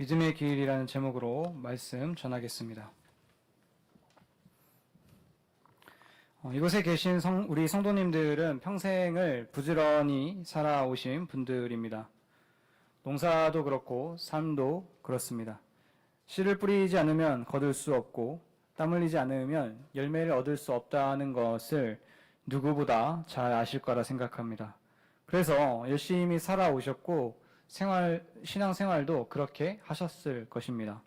믿음의 길이라는 제목으로 말씀 전하겠습니다. 이곳에 계신 우리 성도님들은 평생을 부지런히 살아오신 분들입니다. 농사도 그렇고 삶도 그렇습니다. 씨를 뿌리지 않으면 거둘 수 없고 땀 흘리지 않으면 열매를 얻을 수 없다는 것을 누구보다 잘 아실 거라 생각합니다. 그래서 열심히 살아오셨고 신앙생활도 그렇게 하셨을 것입니다.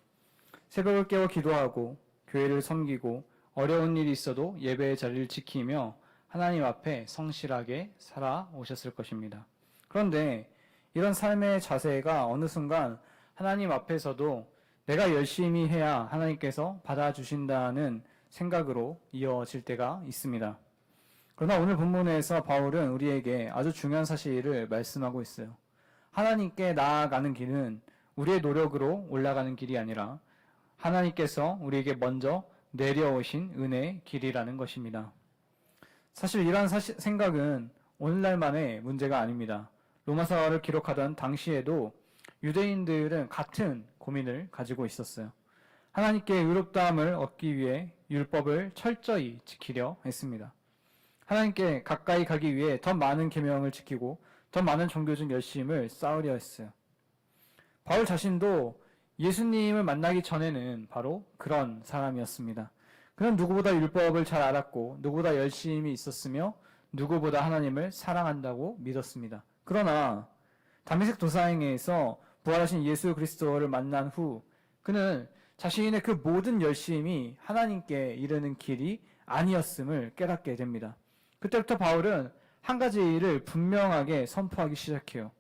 새벽을 깨워 기도하고 교회를 섬기고 어려운 일이 있어도 예배의 자리를 지키며 하나님 앞에 성실하게 살아오셨을 것입니다. 그런데 이런 삶의 자세가 어느 순간 하나님 앞에서도 내가 열심히 해야 하나님께서 받아주신다는 생각으로 이어질 때가 있습니다. 그러나 오늘 본문에서 바울은 우리에게 아주 중요한 사실을 말씀하고 있어요. 하나님께 나아가는 길은 우리의 노력으로 올라가는 길이 아니라 하나님께서 우리에게 먼저 내려오신 은혜의 길이라는 것입니다. 사실 이러한 생각은 오늘날만의 문제가 아닙니다. 로마서를 기록하던 당시에도 유대인들은 같은 고민을 가지고 있었어요. 하나님께 의롭다함을 얻기 위해 율법을 철저히 지키려 했습니다. 하나님께 가까이 가기 위해 더 많은 계명을 지키고 더 많은 종교적 열심을 쌓으려 했어요. 바울 자신도 예수님을 만나기 전에는 바로 그런 사람이었습니다. 그는 누구보다 율법을 잘 알았고 누구보다 열심히 있었으며 누구보다 하나님을 사랑한다고 믿었습니다. 그러나 다메섹 도상에서 부활하신 예수 그리스도를 만난 후 그는 자신의 그 모든 열심이 하나님께 이르는 길이 아니었음을 깨닫게 됩니다. 그때부터 바울은 한 가지를 분명하게 선포하기 시작해요.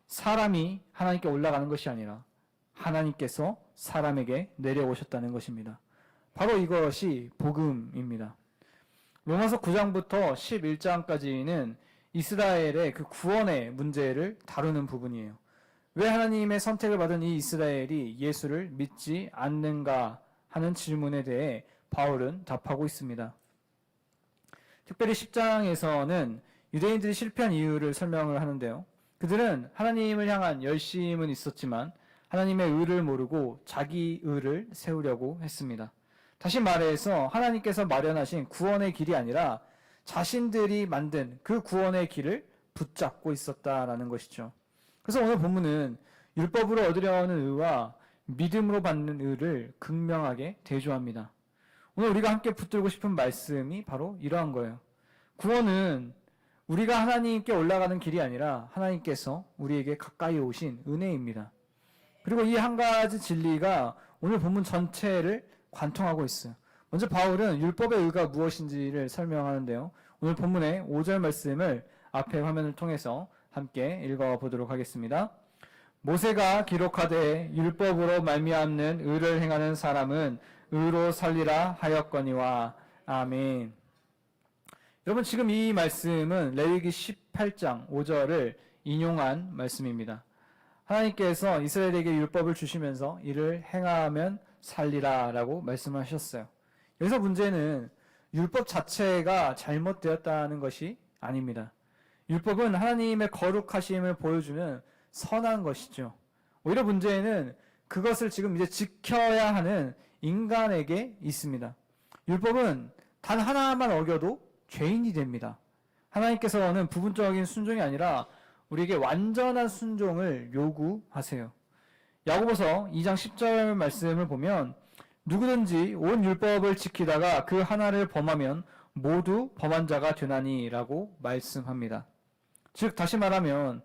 사람이 하나님께 올라가는 것이 아니라 하나님께서 사람에게 내려오셨다는 것입니다. 바로 이것이 복음입니다. 로마서 9장부터 11장까지는 이스라엘의 그 구원의 문제를 다루는 부분이에요. 왜 하나님의 선택을 받은 이 이스라엘이 예수를 믿지 않는가 하는 질문에 대해 바울은 답하고 있습니다. 특별히 10장에서는 유대인들이 실패한 이유를 설명을 하는데요. 그들은 하나님을 향한 열심은 있었지만 하나님의 의를 모르고 자기 의를 세우려고 했습니다. 다시 말해서 하나님께서 마련하신 구원의 길이 아니라 자신들이 만든 그 구원의 길을 붙잡고 있었다라는 것이죠. 그래서 오늘 본문은 율법으로 얻으려는 의와 믿음으로 받는 의를 극명하게 대조합니다. 오늘 우리가 함께 붙들고 싶은 말씀이 바로 이러한 거예요. 구원은 우리가 하나님께 올라가는 길이 아니라 하나님께서 우리에게 가까이 오신 은혜입니다. 그리고 이 한 가지 진리가 오늘 본문 전체를 관통하고 있어요. 먼저 바울은 율법의 의가 무엇인지를 설명하는데요. 오늘 본문의 5절 말씀을 앞에 화면을 통해서 함께 읽어보도록 하겠습니다. 모세가 기록하되 율법으로 말미암는 의를 행하는 사람은 의로 살리라 하였거니와. 아멘. 여러분, 지금 이 말씀은 레위기 18장 5절을 인용한 말씀입니다. 하나님께서 이스라엘에게 율법을 주시면서 이를 행하면 살리라 라고 말씀하셨어요. 여기서 문제는 율법 자체가 잘못되었다는 것이 아닙니다. 율법은 하나님의 거룩하심을 보여주는 선한 것이죠. 오히려 문제는 그것을 지금 이제 지켜야 하는 인간에게 있습니다. 율법은 단 하나만 어겨도 죄인이 됩니다. 하나님께서는 부분적인 순종이 아니라 우리에게 완전한 순종을 요구하세요. 야고보서 2장 10절 말씀을 보면 누구든지 온 율법을 지키다가 그 하나를 범하면 모두 범한 자가 되나니 라고 말씀합니다. 즉 다시 말하면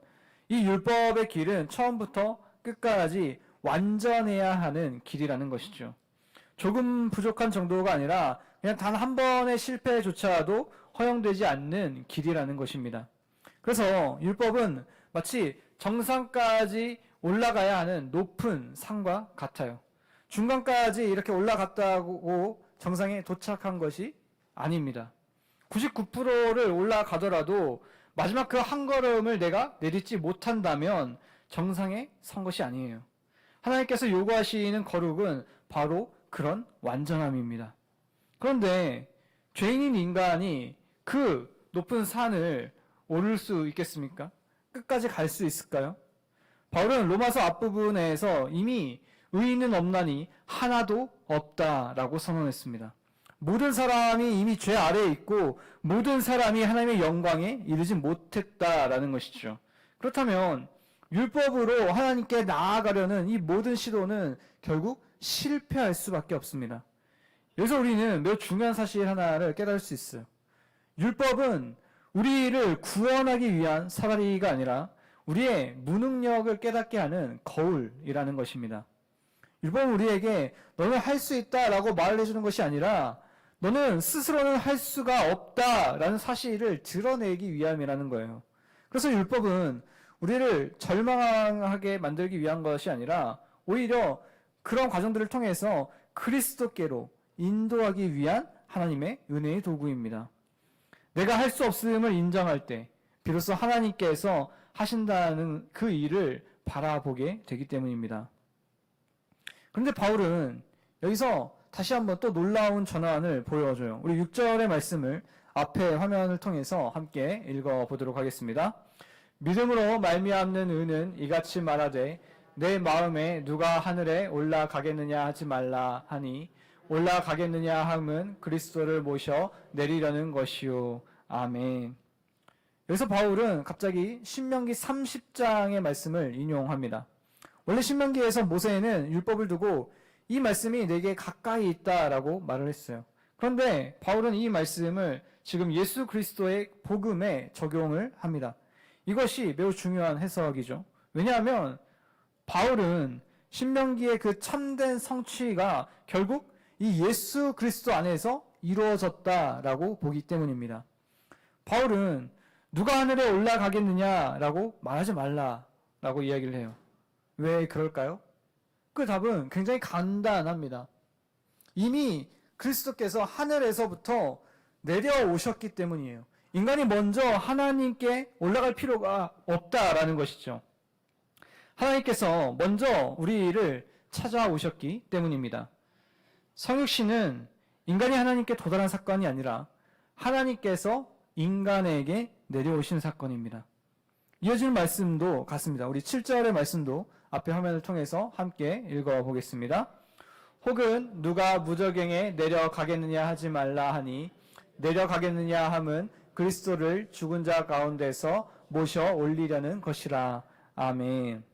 이 율법의 길은 처음부터 끝까지 완전해야 하는 길이라는 것이죠. 조금 부족한 정도가 아니라 그냥 단 한 번의 실패조차도 허용되지 않는 길이라는 것입니다. 그래서 율법은 마치 정상까지 올라가야 하는 높은 산과 같아요. 중간까지 이렇게 올라갔다고 정상에 도착한 것이 아닙니다. 99%를 올라가더라도 마지막 그 한 걸음을 내가 내딛지 못한다면 정상에 선 것이 아니에요. 하나님께서 요구하시는 거룩은 바로 그런 완전함입니다. 그런데 죄인인 인간이 그 높은 산을 오를 수 있겠습니까? 끝까지 갈 수 있을까요? 바울은 로마서 앞부분에서 이미 의인은 없나니 하나도 없다라고 선언했습니다. 모든 사람이 이미 죄 아래에 있고 모든 사람이 하나님의 영광에 이르지 못했다라는 것이죠. 그렇다면 율법으로 하나님께 나아가려는 이 모든 시도는 결국 실패할 수밖에 없습니다. 여기서 우리는 매우 중요한 사실 하나를 깨달을 수 있어요. 율법은 우리를 구원하기 위한 사다리가 아니라 우리의 무능력을 깨닫게 하는 거울이라는 것입니다. 율법은 우리에게 너는 할 수 있다라고 말을 해주는 것이 아니라 너는 스스로는 할 수가 없다라는 사실을 드러내기 위함이라는 거예요. 그래서 율법은 우리를 절망하게 만들기 위한 것이 아니라 오히려 그런 과정들을 통해서 그리스도께로 인도하기 위한 하나님의 은혜의 도구입니다. 내가 할 수 없음을 인정할 때 비로소 하나님께서 하신다는 그 일을 바라보게 되기 때문입니다. 그런데 바울은 여기서 다시 한번 또 놀라운 전환을 보여줘요. 우리 6절의 말씀을 앞에 화면을 통해서 함께 읽어보도록 하겠습니다. 믿음으로 말미암는 의는 이같이 말하되 내 마음에 누가 하늘에 올라가겠느냐 하지 말라 하니 올라가겠느냐 함은 그리스도를 모셔 내리려는 것이요. 아멘. 여기서 바울은 갑자기 신명기 30장의 말씀을 인용합니다. 원래 신명기에서 모세는 율법을 두고 이 말씀이 내게 가까이 있다라고 말을 했어요. 그런데 바울은 이 말씀을 지금 예수 그리스도의 복음에 적용을 합니다. 이것이 매우 중요한 해석이죠. 왜냐하면 바울은 신명기의 그 참된 성취가 결국 이 예수 그리스도 안에서 이루어졌다라고 보기 때문입니다. 바울은 누가 하늘에 올라가겠느냐라고 말하지 말라라고 이야기를 해요. 왜 그럴까요? 그 답은 굉장히 간단합니다. 이미 그리스도께서 하늘에서부터 내려오셨기 때문이에요. 인간이 먼저 하나님께 올라갈 필요가 없다라는 것이죠. 하나님께서 먼저 우리를 찾아오셨기 때문입니다. 성육신은 인간이 하나님께 도달한 사건이 아니라 하나님께서 인간에게 내려오신 사건입니다. 이어지는 말씀도 같습니다. 우리 7절의 말씀도 앞에 화면을 통해서 함께 읽어보겠습니다. 혹은 누가 무저갱에 내려가겠느냐 하지 말라 하니 내려가겠느냐 함은 그리스도를 죽은 자 가운데서 모셔 올리려는 것이라. 아멘.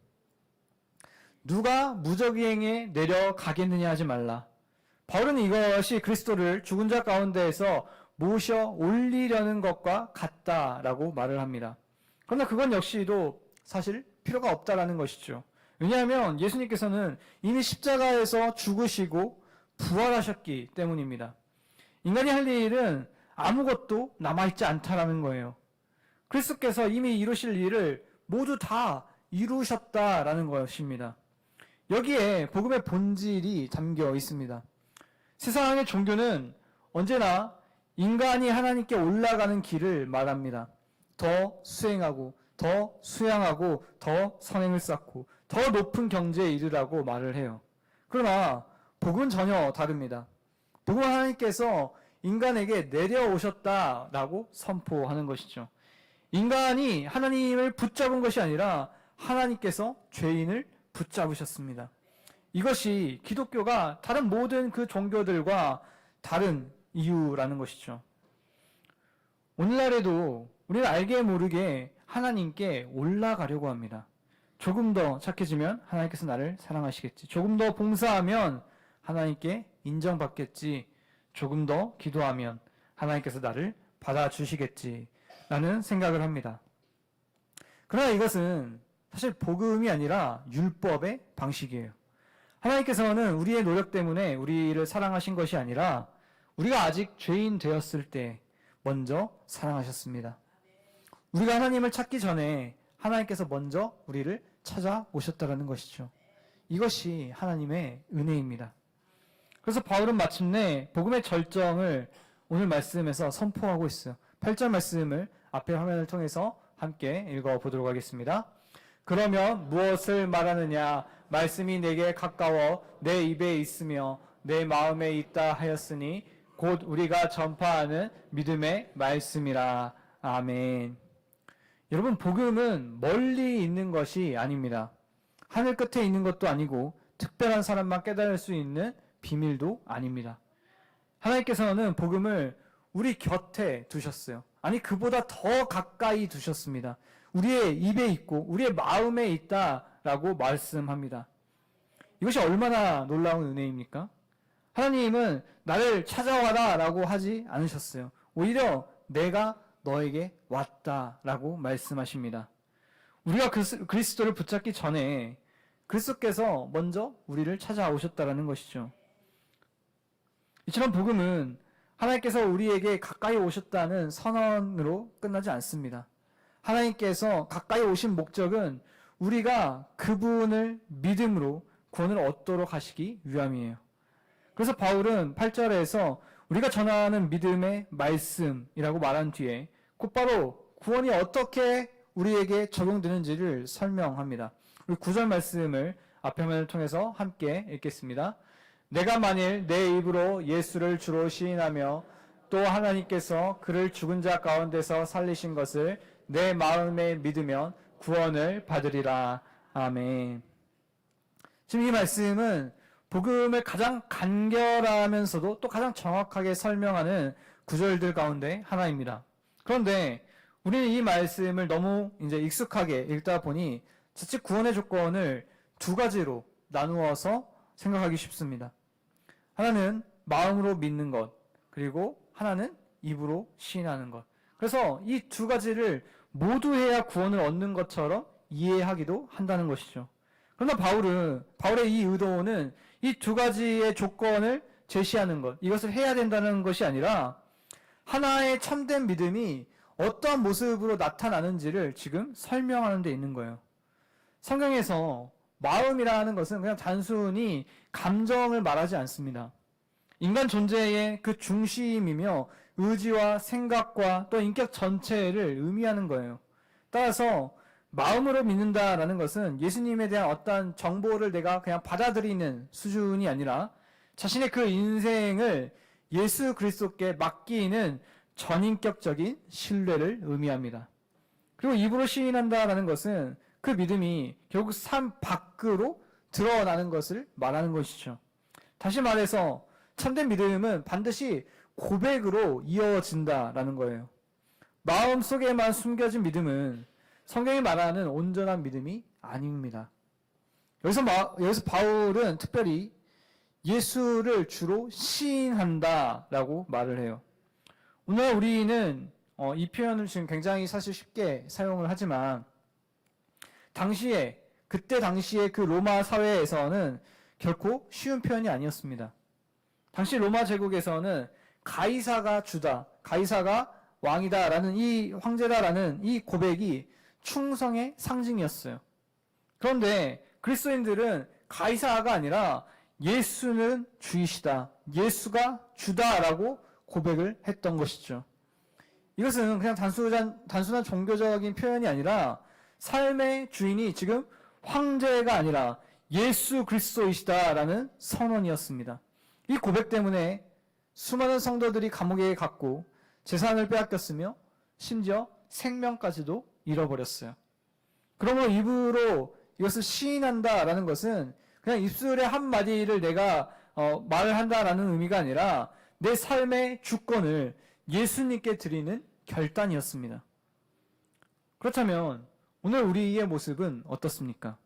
누가 무저갱에 내려가겠느냐 하지 말라. 바울은 이것이 그리스도를 죽은 자 가운데에서 모셔 올리려는 것과 같다라고 말을 합니다. 그러나 그건 역시도 사실 필요가 없다라는 것이죠. 왜냐하면 예수님께서는 이미 십자가에서 죽으시고 부활하셨기 때문입니다. 인간이 할 일은 아무것도 남아있지 않다라는 거예요. 그리스도께서 이미 이루실 일을 모두 다 이루셨다라는 것입니다. 여기에 복음의 본질이 담겨 있습니다. 세상의 종교는 언제나 인간이 하나님께 올라가는 길을 말합니다. 더 수행하고 더 수양하고 더 선행을 쌓고 더 높은 경지에 이르라고 말을 해요. 그러나 복음은 전혀 다릅니다. 복음은 하나님께서 인간에게 내려오셨다라고 선포하는 것이죠. 인간이 하나님을 붙잡은 것이 아니라 하나님께서 죄인을 붙잡으셨습니다. 이것이 기독교가 다른 모든 그 종교들과 다른 이유라는 것이죠. 오늘날에도 우리는 알게 모르게 하나님께 올라가려고 합니다. 조금 더 착해지면 하나님께서 나를 사랑하시겠지. 조금 더 봉사하면 하나님께 인정받겠지. 조금 더 기도하면 하나님께서 나를 받아주시겠지. 라는 생각을 합니다. 그러나 이것은 사실 복음이 아니라 율법의 방식이에요. 하나님께서는 우리의 노력 때문에 우리를 사랑하신 것이 아니라 우리가 아직 죄인 되었을 때 먼저 사랑하셨습니다. 우리가 하나님을 찾기 전에 하나님께서 먼저 우리를 찾아오셨다는 것이죠. 이것이 하나님의 은혜입니다. 그래서 바울은 마침내 복음의 절정을 오늘 말씀에서 선포하고 있어요. 8절 말씀을 앞에 화면을 통해서 함께 읽어보도록 하겠습니다. 그러면 무엇을 말하느냐? 말씀이 내게 가까워 내 입에 있으며 내 마음에 있다 하였으니 곧 우리가 전파하는 믿음의 말씀이라. 아멘. 여러분, 복음은 멀리 있는 것이 아닙니다. 하늘 끝에 있는 것도 아니고 특별한 사람만 깨달을 수 있는 비밀도 아닙니다. 하나님께서는 복음을 우리 곁에 두셨어요. 아니, 그보다 더 가까이 두셨습니다. 우리의 입에 있고 우리의 마음에 있다라고 말씀합니다. 이것이 얼마나 놀라운 은혜입니까? 하나님은 나를 찾아와라 라고 하지 않으셨어요. 오히려 내가 너에게 왔다라고 말씀하십니다. 우리가 그리스도를 붙잡기 전에 그리스도께서 먼저 우리를 찾아오셨다라는 것이죠. 이처럼 복음은 하나님께서 우리에게 가까이 오셨다는 선언으로 끝나지 않습니다. 하나님께서 가까이 오신 목적은 우리가 그분을 믿음으로 구원을 얻도록 하시기 위함이에요. 그래서 바울은 8절에서 우리가 전하는 믿음의 말씀이라고 말한 뒤에 곧바로 구원이 어떻게 우리에게 적용되는지를 설명합니다. 우리 9절 말씀을 앞에 화면을 통해서 함께 읽겠습니다. 내가 만일 내 입으로 예수를 주로 시인하며 또 하나님께서 그를 죽은 자 가운데서 살리신 것을 내 마음에 믿으면 구원을 받으리라. 아멘. 지금 이 말씀은 복음을 가장 간결하면서도 또 가장 정확하게 설명하는 구절들 가운데 하나입니다. 그런데 우리는 이 말씀을 너무 이제 익숙하게 읽다 보니 자칫 구원의 조건을 두 가지로 나누어서 생각하기 쉽습니다. 하나는 마음으로 믿는 것, 그리고 하나는 입으로 시인하는 것. 그래서 이 두 가지를 모두 해야 구원을 얻는 것처럼 이해하기도 한다는 것이죠. 그러나 바울의 이 의도는 이 두 가지의 조건을 제시하는 것, 이것을 해야 된다는 것이 아니라 하나의 참된 믿음이 어떠한 모습으로 나타나는지를 지금 설명하는 데 있는 거예요. 성경에서 마음이라는 것은 그냥 단순히 감정을 말하지 않습니다. 인간 존재의 그 중심이며 의지와 생각과 또 인격 전체를 의미하는 거예요. 따라서 마음으로 믿는다라는 것은 예수님에 대한 어떤 정보를 내가 그냥 받아들이는 수준이 아니라 자신의 그 인생을 예수 그리스도께 맡기는 전인격적인 신뢰를 의미합니다. 그리고 입으로 시인한다라는 것은 그 믿음이 결국 삶 밖으로 드러나는 것을 말하는 것이죠. 다시 말해서 참된 믿음은 반드시 고백으로 이어진다라는 거예요. 마음속에만 숨겨진 믿음은 성경이 말하는 온전한 믿음이 아닙니다. 여기서 바울은 특별히 예수를 주로 시인한다라고 말을 해요. 오늘 우리는 이 표현을 지금 굉장히 사실 쉽게 사용을 하지만 그때 당시에 그 로마 사회에서는 결코 쉬운 표현이 아니었습니다. 당시 로마 제국에서는 가이사가 주다, 가이사가 왕이다라는 이 황제다라는 이 고백이 충성의 상징이었어요. 그런데 그리스도인들은 가이사가 아니라 예수는 주이시다, 예수가 주다라고 고백을 했던 것이죠. 이것은 그냥 단순한 종교적인 표현이 아니라 삶의 주인이 지금 황제가 아니라 예수 그리스도이시다라는 선언이었습니다. 이 고백 때문에 수많은 성도들이 감옥에 갔고 재산을 빼앗겼으며 심지어 생명까지도 잃어버렸어요. 그러므로 입으로 이것을 시인한다라는 것은 그냥 입술의 한마디를 내가 말을 한다라는 의미가 아니라 내 삶의 주권을 예수님께 드리는 결단이었습니다. 그렇다면 오늘 우리의 모습은 어떻습니까?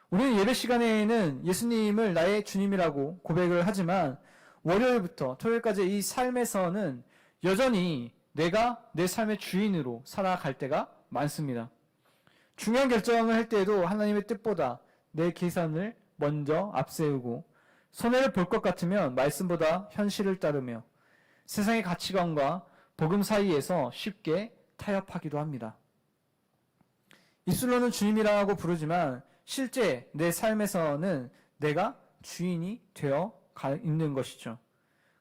우리는 예배 시간에는 예수님을 나의 주님이라고 고백을 하지만 월요일부터 토요일까지 이 삶에서는 여전히 내가 내 삶의 주인으로 살아갈 때가 많습니다. 중요한 결정을 할 때에도 하나님의 뜻보다 내 계산을 먼저 앞세우고 손해를 볼 것 같으면 말씀보다 현실을 따르며 세상의 가치관과 복음 사이에서 쉽게 타협하기도 합니다. 입술로는 주님이라고 부르지만 실제 내 삶에서는 내가 주인이 되어 있는 것이죠.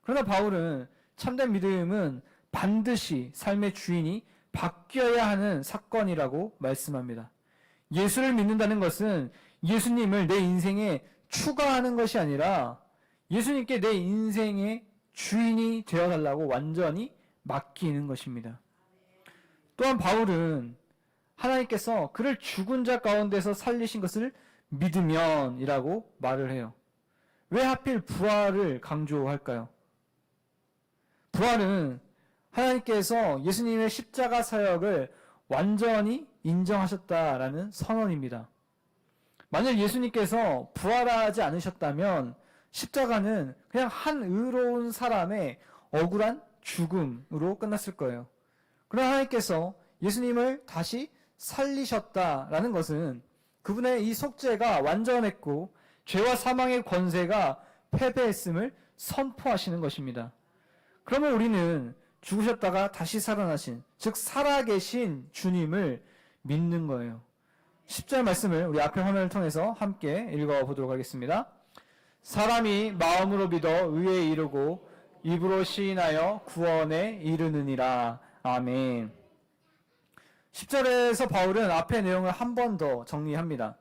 그러나 바울은 참된 믿음은 반드시 삶의 주인이 바뀌어야 하는 사건이라고 말씀합니다. 예수를 믿는다는 것은 예수님을 내 인생에 추가하는 것이 아니라 예수님께 내 인생의 주인이 되어달라고 완전히 맡기는 것입니다. 또한 바울은 하나님께서 그를 죽은 자 가운데서 살리신 것을 믿으면이라고 말을 해요. 왜 하필 부활을 강조할까요? 부활은 하나님께서 예수님의 십자가 사역을 완전히 인정하셨다라는 선언입니다. 만약 예수님께서 부활하지 않으셨다면 십자가는 그냥 한 의로운 사람의 억울한 죽음으로 끝났을 거예요. 그러나 하나님께서 예수님을 다시 살리셨다라는 것은 그분의 이 속죄가 완전했고 죄와 사망의 권세가 패배했음을 선포하시는 것입니다. 그러면 우리는 죽으셨다가 다시 살아나신, 즉 살아계신 주님을 믿는 거예요. 10절 말씀을 우리 앞에 화면을 통해서 함께 읽어보도록 하겠습니다. 사람이 마음으로 믿어 의에 이르고 입으로 시인하여 구원에 이르느니라. 아멘. 10절에서 바울은 앞의 내용을 한 번 더 정리합니다.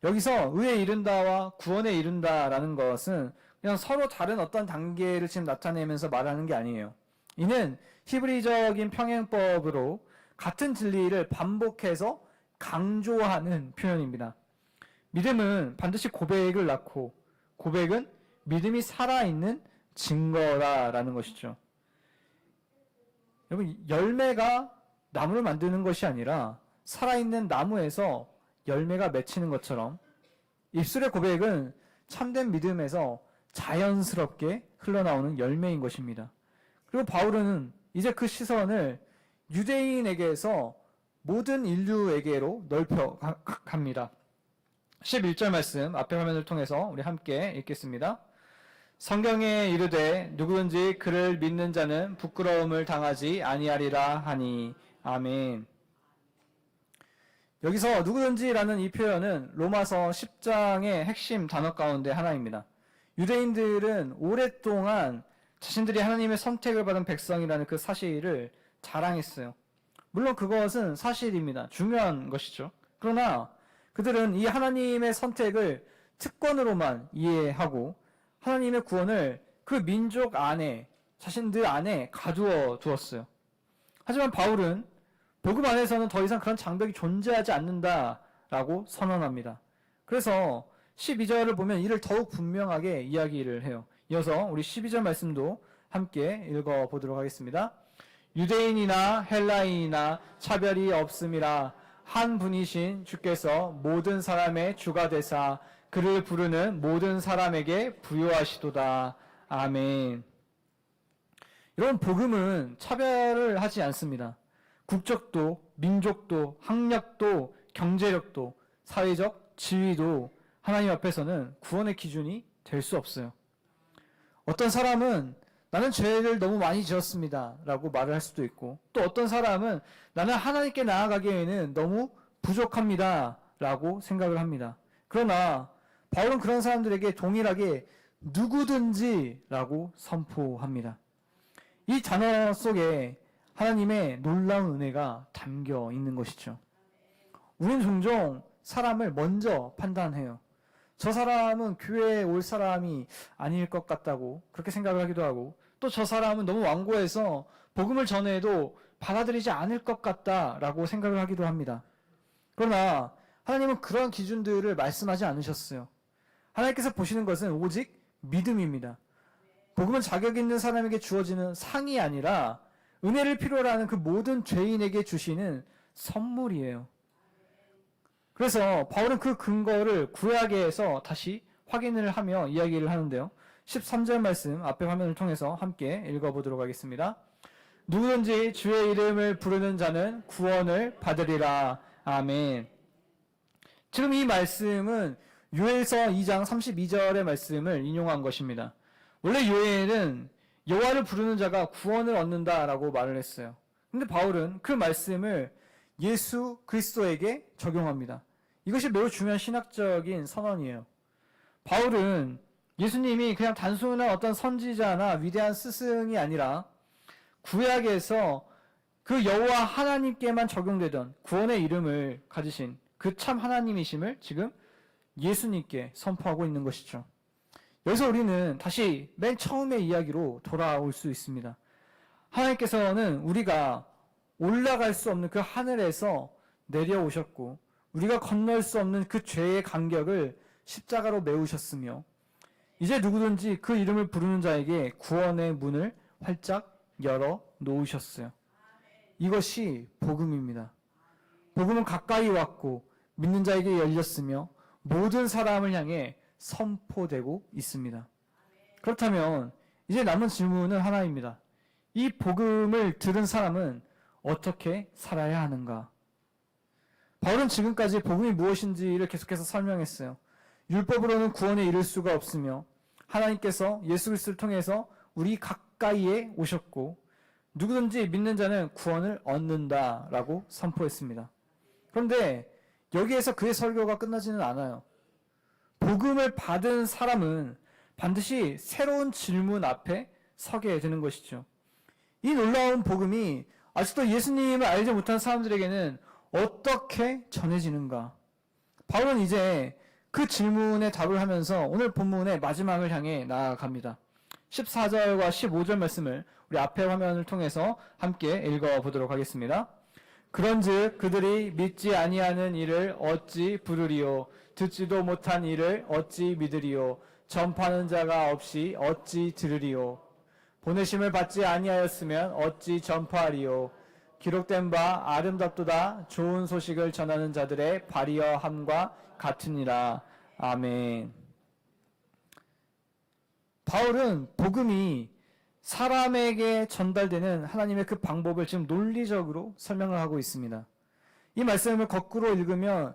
여기서 의에 이른다와 구원에 이른다라는 것은 그냥 서로 다른 어떤 단계를 지금 나타내면서 말하는 게 아니에요. 이는 히브리적인 평행법으로 같은 진리를 반복해서 강조하는 표현입니다. 믿음은 반드시 고백을 낳고 고백은 믿음이 살아있는 증거라라는 것이죠. 여러분, 열매가 나무를 만드는 것이 아니라 살아있는 나무에서 열매가 맺히는 것처럼 입술의 고백은 참된 믿음에서 자연스럽게 흘러나오는 열매인 것입니다. 그리고 바울은 이제 그 시선을 유대인에게서 모든 인류에게로 넓혀 갑니다. 11절 말씀 앞에 화면을 통해서 우리 함께 읽겠습니다. 성경에 이르되 누구든지 그를 믿는 자는 부끄러움을 당하지 아니하리라 하니. 아멘. 여기서 누구든지라는 이 표현은 로마서 10장의 핵심 단어 가운데 하나입니다. 유대인들은 오랫동안 자신들이 하나님의 선택을 받은 백성이라는 그 사실을 자랑했어요. 물론 그것은 사실입니다. 중요한 것이죠. 그러나 그들은 이 하나님의 선택을 특권으로만 이해하고 하나님의 구원을 그 민족 안에, 자신들 안에 가두어 두었어요. 하지만 바울은 복음 안에서는 더 이상 그런 장벽이 존재하지 않는다라고 선언합니다. 그래서 12절을 보면 이를 더욱 분명하게 이야기를 해요. 이어서 우리 12절 말씀도 함께 읽어보도록 하겠습니다. 유대인이나 헬라인이나 차별이 없음이라 한 분이신 주께서 모든 사람의 주가 되사 그를 부르는 모든 사람에게 부요하시도다. 아멘. 이런 복음은 차별을 하지 않습니다. 국적도, 민족도, 학력도, 경제력도, 사회적 지위도 하나님 앞에서는 구원의 기준이 될 수 없어요. 어떤 사람은 나는 죄를 너무 많이 지었습니다 라고 말을 할 수도 있고, 또 어떤 사람은 나는 하나님께 나아가기에는 너무 부족합니다 라고 생각을 합니다. 그러나 바울은 그런 사람들에게 동일하게 누구든지 라고 선포합니다. 이 단어 속에 하나님의 놀라운 은혜가 담겨 있는 것이죠. 우리는 종종 사람을 먼저 판단해요. 저 사람은 교회에 올 사람이 아닐 것 같다고 그렇게 생각을 하기도 하고, 또 저 사람은 너무 완고해서 복음을 전해도 받아들이지 않을 것 같다라고 생각을 하기도 합니다. 그러나 하나님은 그런 기준들을 말씀하지 않으셨어요. 하나님께서 보시는 것은 오직 믿음입니다. 복음은 자격 있는 사람에게 주어지는 상이 아니라 은혜를 필요로 하는 그 모든 죄인에게 주시는 선물이에요. 그래서 바울은 그 근거를 구약에서 다시 확인을 하며 이야기를 하는데요. 13절 말씀 앞에 화면을 통해서 함께 읽어보도록 하겠습니다. 누구든지 주의 이름을 부르는 자는 구원을 받으리라. 아멘. 지금 이 말씀은 요엘서 2장 32절의 말씀을 인용한 것입니다. 원래 요엘은 여호와를 부르는 자가 구원을 얻는다라고 말을 했어요. 근데 바울은 그 말씀을 예수 그리스도에게 적용합니다. 이것이 매우 중요한 신학적인 선언이에요. 바울은 예수님이 그냥 단순한 어떤 선지자나 위대한 스승이 아니라 구약에서 그 여호와 하나님께만 적용되던 구원의 이름을 가지신 그 참 하나님이심을 지금 예수님께 선포하고 있는 것이죠. 여기서 우리는 다시 맨 처음의 이야기로 돌아올 수 있습니다. 하나님께서는 우리가 올라갈 수 없는 그 하늘에서 내려오셨고 우리가 건널 수 없는 그 죄의 간격을 십자가로 메우셨으며 이제 누구든지 그 이름을 부르는 자에게 구원의 문을 활짝 열어 놓으셨어요. 이것이 복음입니다. 복음은 가까이 왔고 믿는 자에게 열렸으며 모든 사람을 향해 선포되고 있습니다. 그렇다면 이제 남은 질문은 하나입니다. 이 복음을 들은 사람은 어떻게 살아야 하는가? 바울은 지금까지 복음이 무엇인지를 계속해서 설명했어요. 율법으로는 구원에 이를 수가 없으며 하나님께서 예수 그리스도를 통해서 우리 가까이에 오셨고 누구든지 믿는 자는 구원을 얻는다라고 선포했습니다. 그런데 여기에서 그의 설교가 끝나지는 않아요. 복음을 받은 사람은 반드시 새로운 질문 앞에 서게 되는 것이죠. 이 놀라운 복음이 아직도 예수님을 알지 못한 사람들에게는 어떻게 전해지는가? 바울은 이제 그 질문에 답을 하면서 오늘 본문의 마지막을 향해 나아갑니다. 14절과 15절 말씀을 우리 앞에 화면을 통해서 함께 읽어보도록 하겠습니다. 그런즉 그들이 믿지 아니하는 이를 어찌 부르리요? 듣지도 못한 이를 어찌 믿으리요? 전파하는 자가 없이 어찌 들으리요? 보내심을 받지 아니하였으면 어찌 전파하리요? 기록된 바 아름답도다 좋은 소식을 전하는 자들의 발이여함과 같으니라. 아멘. 바울은 복음이 사람에게 전달되는 하나님의 그 방법을 지금 논리적으로 설명을 하고 있습니다. 이 말씀을 거꾸로 읽으면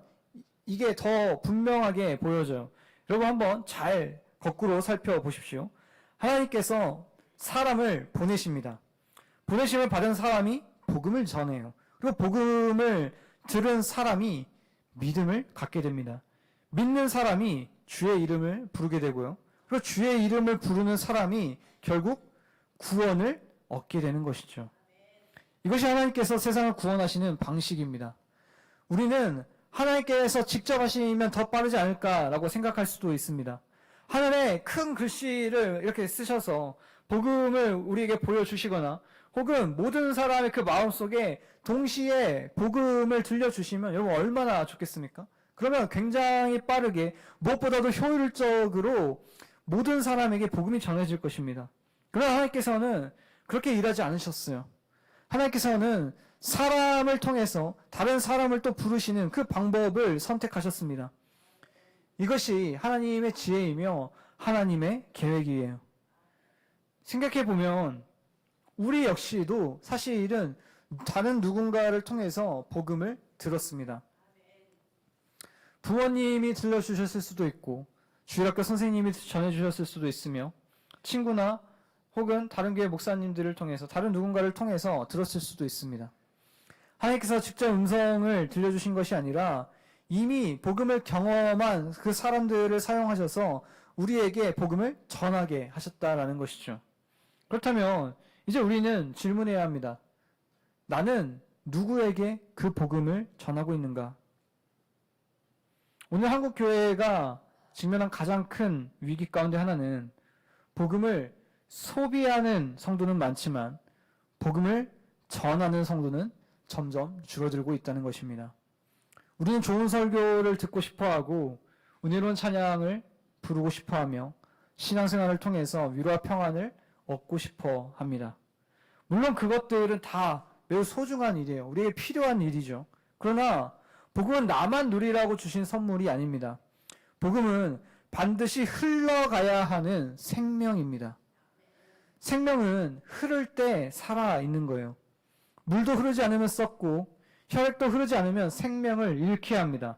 이게 더 분명하게 보여져요. 여러분 한번 잘 거꾸로 살펴보십시오. 하나님께서 사람을 보내십니다. 보내심을 받은 사람이 복음을 전해요. 그리고 복음을 들은 사람이 믿음을 갖게 됩니다. 믿는 사람이 주의 이름을 부르게 되고요. 그리고 주의 이름을 부르는 사람이 결국 구원을 얻게 되는 것이죠. 이것이 하나님께서 세상을 구원하시는 방식입니다. 우리는 하나님께서 직접 하시면 더 빠르지 않을까라고 생각할 수도 있습니다. 하늘에 큰 글씨를 이렇게 쓰셔서 복음을 우리에게 보여주시거나 혹은 모든 사람의 그 마음속에 동시에 복음을 들려주시면 여러분 얼마나 좋겠습니까? 그러면 굉장히 빠르게 무엇보다도 효율적으로 모든 사람에게 복음이 전해질 것입니다. 그러나 하나님께서는 그렇게 일하지 않으셨어요. 하나님께서는 사람을 통해서 다른 사람을 또 부르시는 그 방법을 선택하셨습니다. 이것이 하나님의 지혜이며 하나님의 계획이에요. 생각해보면 우리 역시도 사실은 다른 누군가를 통해서 복음을 들었습니다. 부모님이 들려주셨을 수도 있고 주일학교 선생님이 전해주셨을 수도 있으며 친구나 혹은 다른 교회 목사님들을 통해서 다른 누군가를 통해서 들었을 수도 있습니다. 하나님께서 직접 음성을 들려주신 것이 아니라 이미 복음을 경험한 그 사람들을 사용하셔서 우리에게 복음을 전하게 하셨다라는 것이죠. 그렇다면 이제 우리는 질문해야 합니다. 나는 누구에게 그 복음을 전하고 있는가? 오늘 한국 교회가 직면한 가장 큰 위기 가운데 하나는 복음을 소비하는 성도는 많지만 복음을 전하는 성도는 점점 줄어들고 있다는 것입니다. 우리는 좋은 설교를 듣고 싶어하고 은혜로운 찬양을 부르고 싶어하며 신앙생활을 통해서 위로와 평안을 얻고 싶어합니다. 물론 그것들은 다 매우 소중한 일이에요. 우리에게 필요한 일이죠. 그러나 복음은 나만 누리라고 주신 선물이 아닙니다. 복음은 반드시 흘러가야 하는 생명입니다. 생명은 흐를 때 살아있는 거예요. 물도 흐르지 않으면 썩고 혈액도 흐르지 않으면 생명을 잃게 합니다.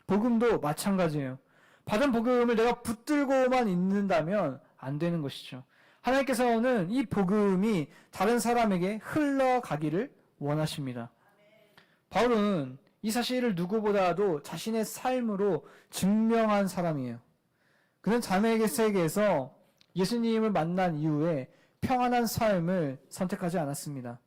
복음도 마찬가지예요. 받은 복음을 내가 붙들고만 있는다면 안 되는 것이죠. 하나님께서는 이 복음이 다른 사람에게 흘러가기를 원하십니다. 바울은 이 사실을 누구보다도 자신의 삶으로 증명한 사람이에요. 그는 자매의 세계에서 예수님을 만난 이후에 평안한 삶을 선택하지 않았습니다.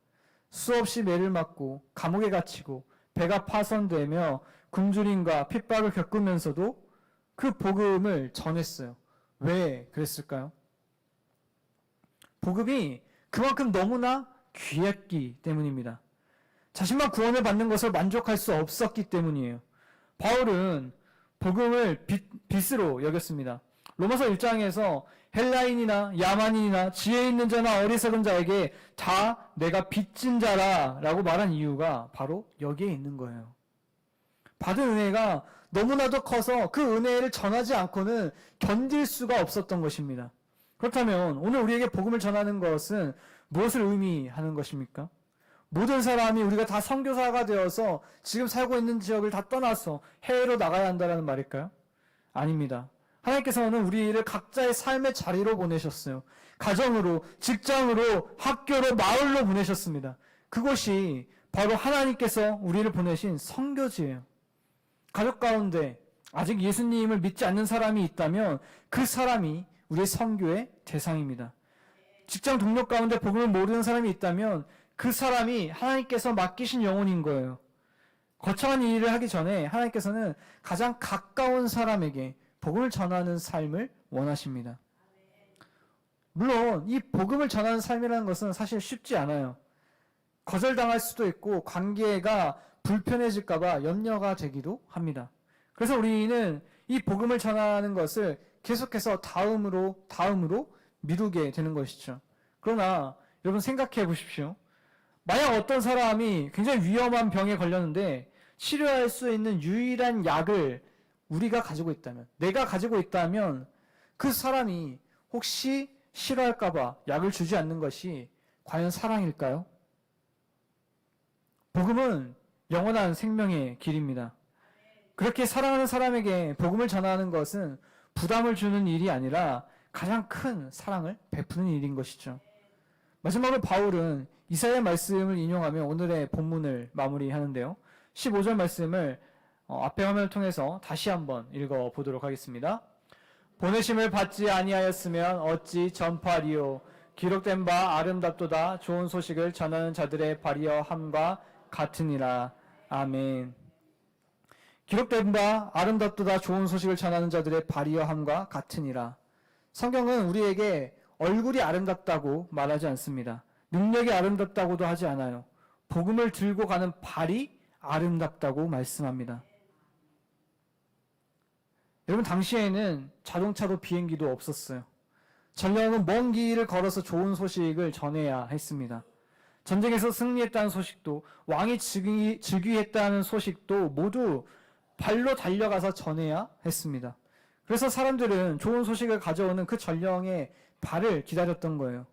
수없이 매를 맞고 감옥에 갇히고 배가 파손되며 굶주림과 핍박을 겪으면서도 그 복음을 전했어요. 왜 그랬을까요? 복음이 그만큼 너무나 귀했기 때문입니다. 자신만 구원을 받는 것을 만족할 수 없었기 때문이에요. 바울은 복음을 빚으로 여겼습니다. 로마서 1장에서 헬라인이나 야만인이나 지혜 있는 자나 어리석은 자에게 다 내가 빚진 자라 라고 말한 이유가 바로 여기에 있는 거예요. 받은 은혜가 너무나도 커서 그 은혜를 전하지 않고는 견딜 수가 없었던 것입니다. 그렇다면 오늘 우리에게 복음을 전하는 것은 무엇을 의미하는 것입니까? 모든 사람이 우리가 다 선교사가 되어서 지금 살고 있는 지역을 다 떠나서 해외로 나가야 한다는 말일까요? 아닙니다. 하나님께서는 우리를 각자의 삶의 자리로 보내셨어요. 가정으로, 직장으로, 학교로, 마을로 보내셨습니다. 그것이 바로 하나님께서 우리를 보내신 선교지예요. 가족 가운데 아직 예수님을 믿지 않는 사람이 있다면 그 사람이 우리의 선교의 대상입니다. 직장 동료 가운데 복음을 모르는 사람이 있다면 그 사람이 하나님께서 맡기신 영혼인 거예요. 거창한 일을 하기 전에 하나님께서는 가장 가까운 사람에게 복음을 전하는 삶을 원하십니다. 물론 이 복음을 전하는 삶이라는 것은 사실 쉽지 않아요. 거절당할 수도 있고 관계가 불편해질까 봐 염려가 되기도 합니다. 그래서 우리는 이 복음을 전하는 것을 계속해서 다음으로 미루게 되는 것이죠. 그러나 여러분 생각해 보십시오. 만약 어떤 사람이 굉장히 위험한 병에 걸렸는데 치료할 수 있는 유일한 약을 우리가 가지고 있다면, 내가 가지고 있다면 그 사람이 혹시 싫어할까 봐 약을 주지 않는 것이 과연 사랑일까요? 복음은 영원한 생명의 길입니다. 그렇게 사랑하는 사람에게 복음을 전하는 것은 부담을 주는 일이 아니라 가장 큰 사랑을 베푸는 일인 것이죠. 마지막으로 바울은 이사야 말씀을 인용하며 오늘의 본문을 마무리하는데요. 15절 말씀을 앞에 화면을 통해서 다시 한번 읽어보도록 하겠습니다. 보내심을 받지 아니하였으면 어찌 전파리요. 기록된 바 아름답도다. 좋은 소식을 전하는 자들의 발이여 함과 같으니라. 아멘. 기록된 바 아름답도다. 좋은 소식을 전하는 자들의 발이여 함과 같으니라. 성경은 우리에게 얼굴이 아름답다고 말하지 않습니다. 능력이 아름답다고도 하지 않아요. 복음을 들고 가는 발이 아름답다고 말씀합니다. 여러분, 당시에는 자동차도 비행기도 없었어요. 전령은 먼 길을 걸어서 좋은 소식을 전해야 했습니다. 전쟁에서 승리했다는 소식도, 왕이 즉위했다는 소식도 모두 발로 달려가서 전해야 했습니다. 그래서 사람들은 좋은 소식을 가져오는 그 전령의 발을 기다렸던 거예요.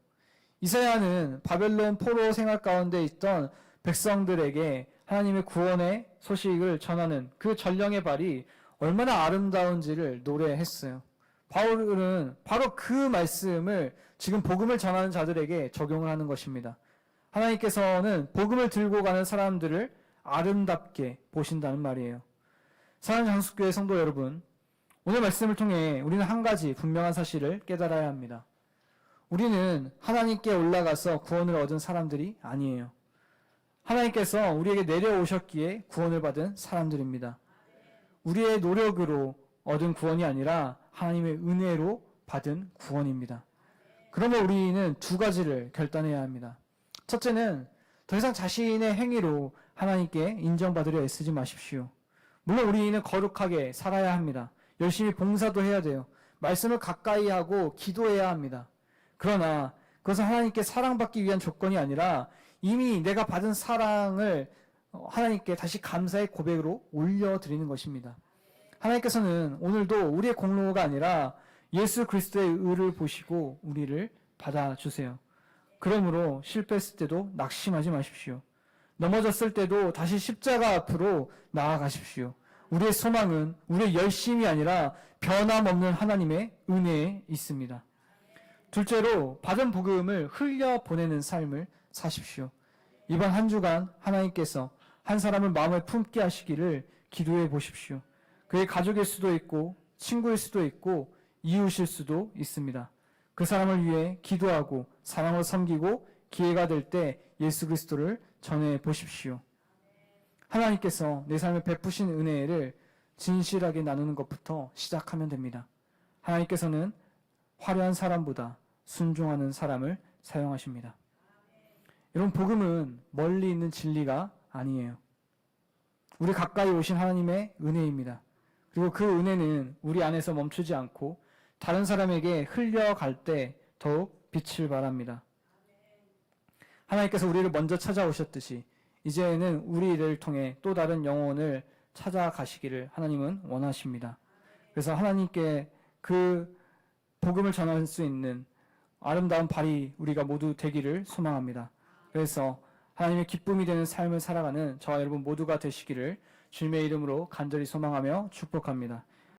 이사야는 바벨론 포로 생활 가운데 있던 백성들에게 하나님의 구원의 소식을 전하는 그 전령의 발이 얼마나 아름다운지를 노래했어요. 바울은 바로 그 말씀을 지금 복음을 전하는 자들에게 적용을 하는 것입니다. 하나님께서는 복음을 들고 가는 사람들을 아름답게 보신다는 말이에요. 사랑하는 장수교회 성도 여러분, 오늘 말씀을 통해 우리는 한 가지 분명한 사실을 깨달아야 합니다. 우리는 하나님께 올라가서 구원을 얻은 사람들이 아니에요. 하나님께서 우리에게 내려오셨기에 구원을 받은 사람들입니다. 우리의 노력으로 얻은 구원이 아니라 하나님의 은혜로 받은 구원입니다. 그러면 우리는 두 가지를 결단해야 합니다. 첫째는 더 이상 자신의 행위로 하나님께 인정받으려 애쓰지 마십시오. 물론 우리는 거룩하게 살아야 합니다. 열심히 봉사도 해야 돼요. 말씀을 가까이 하고 기도해야 합니다. 그러나 그것은 하나님께 사랑받기 위한 조건이 아니라 이미 내가 받은 사랑을 하나님께 다시 감사의 고백으로 올려드리는 것입니다. 하나님께서는 오늘도 우리의 공로가 아니라 예수 그리스도의 의를 보시고 우리를 받아주세요. 그러므로 실패했을 때도 낙심하지 마십시오. 넘어졌을 때도 다시 십자가 앞으로 나아가십시오. 우리의 소망은 우리의 열심이 아니라 변함없는 하나님의 은혜에 있습니다. 둘째로 받은 복음을 흘려보내는 삶을 사십시오. 이번 한 주간 하나님께서 한 사람을 마음에 품게 하시기를 기도해 보십시오. 그의 가족일 수도 있고 친구일 수도 있고 이웃일 수도 있습니다. 그 사람을 위해 기도하고 사랑으로 섬기고 기회가 될 때 예수 그리스도를 전해 보십시오. 하나님께서 내 삶에 베푸신 은혜를 진실하게 나누는 것부터 시작하면 됩니다. 하나님께서는 화려한 사람보다 순종하는 사람을 사용하십니다. 여러분, 복음은 멀리 있는 진리가 아니에요. 우리 가까이 오신 하나님의 은혜입니다. 그리고 그 은혜는 우리 안에서 멈추지 않고 다른 사람에게 흘려갈 때 더욱 빛을 발합니다. 하나님께서 우리를 먼저 찾아오셨듯이 이제는 우리를 통해 또 다른 영혼을 찾아가시기를 하나님은 원하십니다. 그래서 하나님께 그 복음을 전할 수 있는 아름다운 발이 우리가 모두 되기를 소망합니다. 그래서 하나님의 기쁨이 되는 삶을 살아가는 저와 여러분 모두가 되시기를 주님의 이름으로 간절히 소망하며 축복합니다.